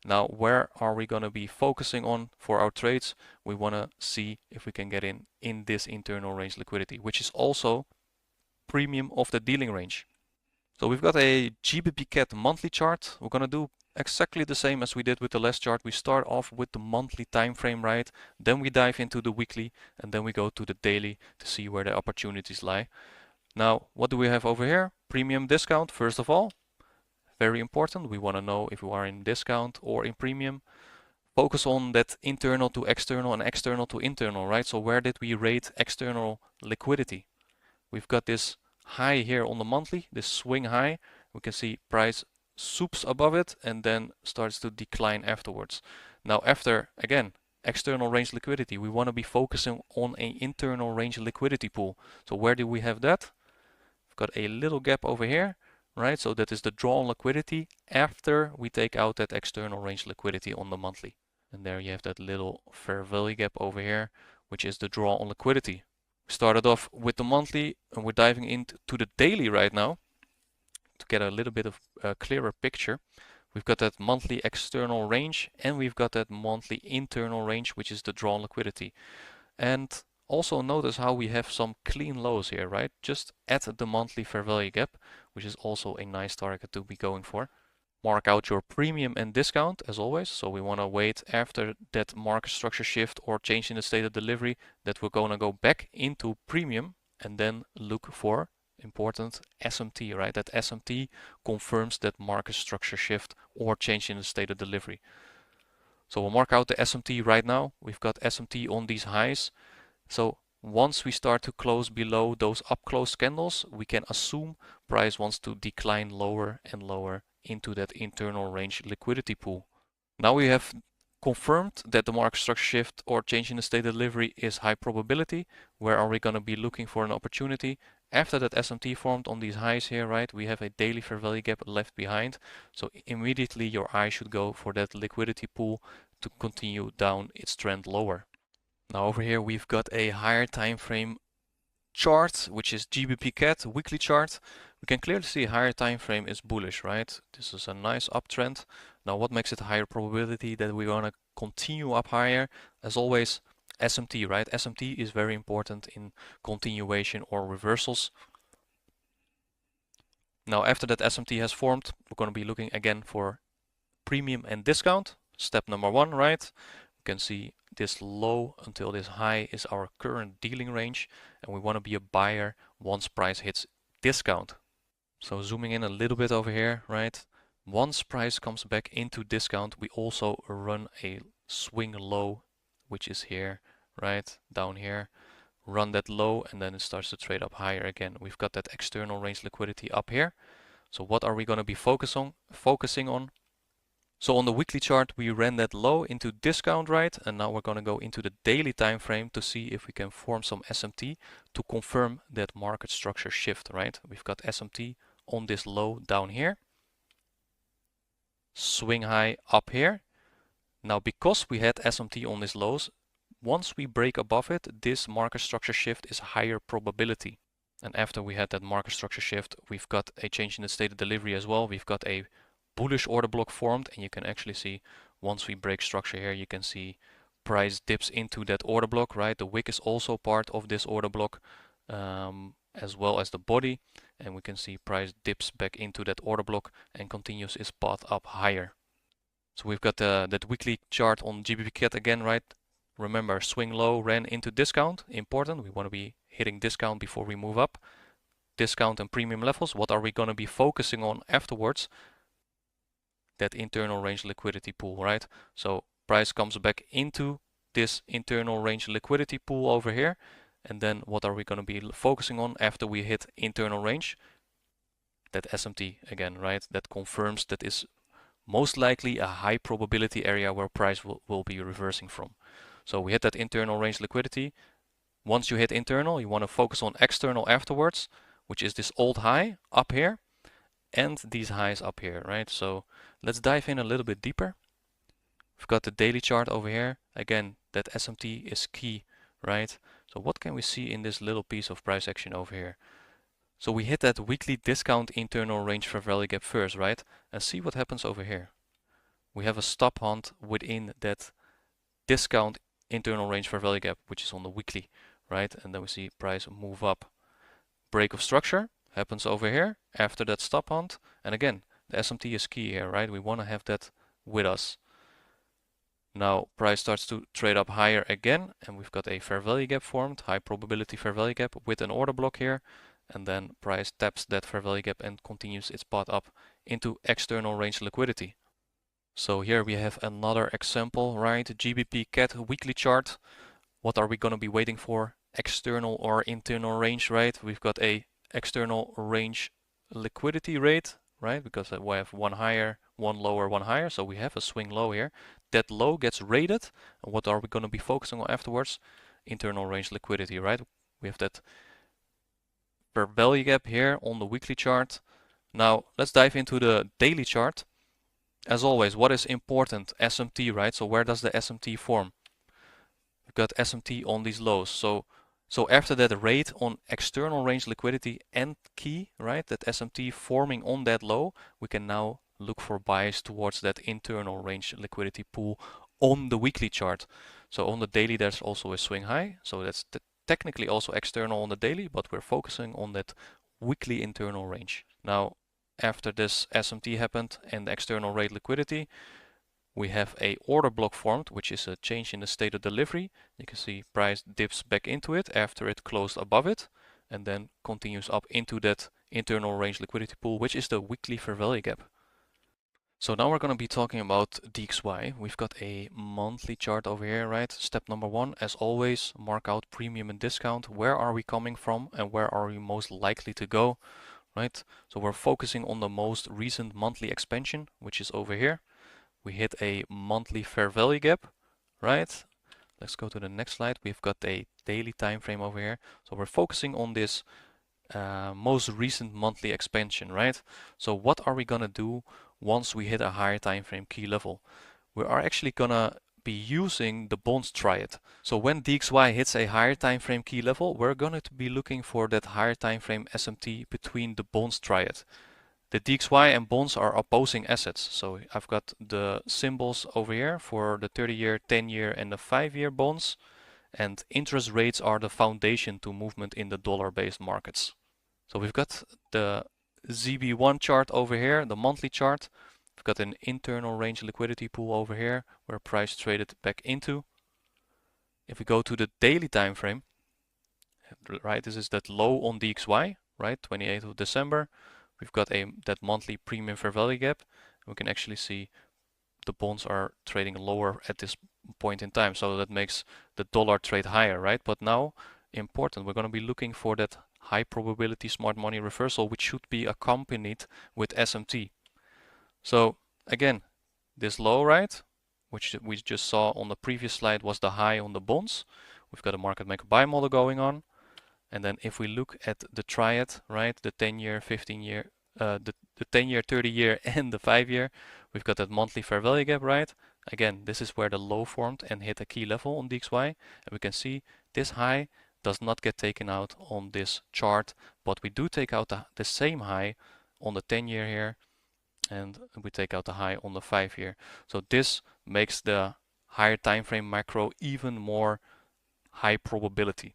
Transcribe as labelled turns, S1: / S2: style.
S1: Now, where are we going to be focusing on for our trades? We want to see if we can get in this internal range liquidity, which is also premium of the dealing range. So we've got a GBP-CAD monthly chart. We're going to do exactly the same as we did with the last chart. We start off with the monthly time frame, right? Then we dive into the weekly, and then we go to the daily to see where the opportunities lie. Now, what do we have over here? Premium discount, first of all. Very important. We want to know if we are in discount or in premium. Focus on that internal to external and external to internal, right? So where did we rate external liquidity? We've got this high here on the monthly, this swing high. We can see price swoops above it and then starts to decline afterwards. Now after, again, external range liquidity, we want to be focusing on an internal range liquidity pool. So where do we have that? We've got a little gap over here, right? So that is the draw on liquidity after we take out that external range liquidity on the monthly. And there you have that little fair value gap over here, which is the draw on liquidity. We started off with the monthly and we're diving into the daily right now to get a little bit of a clearer picture. We've got that monthly external range and we've got that monthly internal range, which is the draw on liquidity. And also notice how we have some clean lows here, right? Just at the monthly fair value gap, which is also a nice target to be going for. Mark out your premium and discount as always. So we want to wait after that market structure shift or change in the state of delivery that we're going to go back into premium and then look for important SMT, right? That SMT confirms that market structure shift or change in the state of delivery. So we'll mark out the SMT right now. We've got SMT on these highs. So once we start to close below those up close candles, we can assume price wants to decline lower and lower into that internal range liquidity pool. Now we have confirmed that the market structure shift or change in the state of delivery is high probability. Where are we going to be looking for an opportunity? After that SMT formed on these highs here, right, we have a daily fair value gap left behind. So immediately your eye should go for that liquidity pool to continue down its trend lower. Now over here we've got a higher time frame chart, which is GBP-CAD weekly chart. We can clearly see higher time frame is bullish, right? This is a nice uptrend. Now what makes it a higher probability that we're gonna continue up higher? As always, SMT, right? SMT is very important in continuation or reversals. Now after that SMT has formed, we're gonna be looking again for premium and discount. Step number one, right? You can see this low until this high is our current dealing range, and we want to be a buyer once price hits discount. So zooming in a little bit over here, right? Once price comes back into discount, we also run a swing low, which is here, right? Down here. Run that low and then it starts to trade up higher again. We've got that external range liquidity up here. So what are we going to be focusing on? So on the weekly chart, we ran that low into discount, right? And now we're going to go into the daily time frame to see if we can form some SMT to confirm that market structure shift, right? We've got SMT on this low down here. Swing high up here. Now, because we had SMT on these lows, once we break above it, this market structure shift is higher probability. And after we had that market structure shift, we've got a change in the state of delivery as well. We've got a bullish order block formed, and you can actually see once we break structure here, you can see price dips into that order block, right? The wick is also part of this order block, as well as the body, and we can see price dips back into that order block and continues its path up higher. So we've got that weekly chart on GBP-CAD again, right? Remember, swing low ran into discount, important. We want to be hitting discount before we move up. Discount and premium levels, what are we going to be focusing on afterwards? That internal range liquidity pool, right? So price comes back into this internal range liquidity pool over here, and then what are we going to be focusing on after we hit internal range? That SMT again, right? That confirms that is most likely a high probability area where price will be reversing from. So we hit that internal range liquidity. Once you hit internal, you want to focus on external afterwards, which is this old high up here and these highs up here, right? So let's dive in a little bit deeper. We've got the daily chart over here. Again, that SMT is key, right? So what can we see in this little piece of price action over here? So we hit that weekly discount internal range fair value gap first, right? And see what happens over here. we have a stop hunt within that discount internal range fair value gap, which is on the weekly, right? And then we see price move up. Break of structure happens over here after that stop hunt. And again, the SMT is key here, right? We want to have that with us. Now price starts to trade up higher again, and we've got a fair value gap formed, high probability fair value gap with an order block here. And then price taps that fair value gap and continues its path up into external range liquidity. So here we have another example, right? GBP CAD weekly chart. What are we going to be waiting for? External or internal range, right? We've got a external range liquidity rate, right? Because we have one higher, one lower, one higher. So we have a swing low here. That low gets rated. And what are we going to be focusing on afterwards? Internal range liquidity, right? We have that fair value gap here on the weekly chart. Now let's dive into the daily chart. As always, what is important? SMT, right? So where does the SMT form? We've got SMT on these lows. So after that rate on external range liquidity and key, right? That SMT forming on that low, we can now look for buys towards that internal range liquidity pool on the weekly chart. So on the daily, there's also a swing high. So that's technically also external on the daily, but we're focusing on that weekly internal range. Now, after this SMT happened and the external rate liquidity, we have a order block formed, which is a change in the state of delivery. You can see price dips back into it after it closed above it, and then continues up into that internal range liquidity pool, which is the weekly fair value gap. So now we're going to be talking about DXY. We've got a monthly chart over here, right? Step number one, as always, mark out premium and discount. Where are we coming from and where are we most likely to go, right? So we're focusing on the most recent monthly expansion, which is over here. We hit a monthly fair value gap, right? Let's go to the next slide. We've got a daily time frame over here. So we're focusing on this most recent monthly expansion, right? So what are we gonna do once we hit a higher time frame key level? We are actually gonna be using the bonds triad. So when DXY hits a higher time frame key level, we're going to be looking for that higher time frame SMT between the bonds triad. The DXY and bonds are opposing assets. So I've got the symbols over here for the 30-year, 10-year and the 5-year bonds. And interest rates are the foundation to movement in the dollar-based markets. So we've got the ZB1 chart over here, the monthly chart. We've got an internal range liquidity pool over here where price traded back into. If we go to the daily time frame, right, this is that low on DXY, right, 28th of December. We've got that monthly premium fair value gap. We can actually see the bonds are trading lower at this point in time. So that makes the dollar trade higher, right? But now, important, we're going to be looking for that high probability smart money reversal, which should be accompanied with SMT. So again, this low, right, which we just saw on the previous slide was the high on the bonds. We've got a market maker buy model going on. And then if we look at the triad, right, the 10-year, 15-year, the 10-year, 30-year and the 5-year, we've got that monthly fair value gap, right? Again, this is where the low formed and hit a key level on DXY. And we can see this high does not get taken out on this chart, but we do take out the same high on the 10-year here, and we take out the high on the 5-year. So this makes the higher time frame macro even more high probability.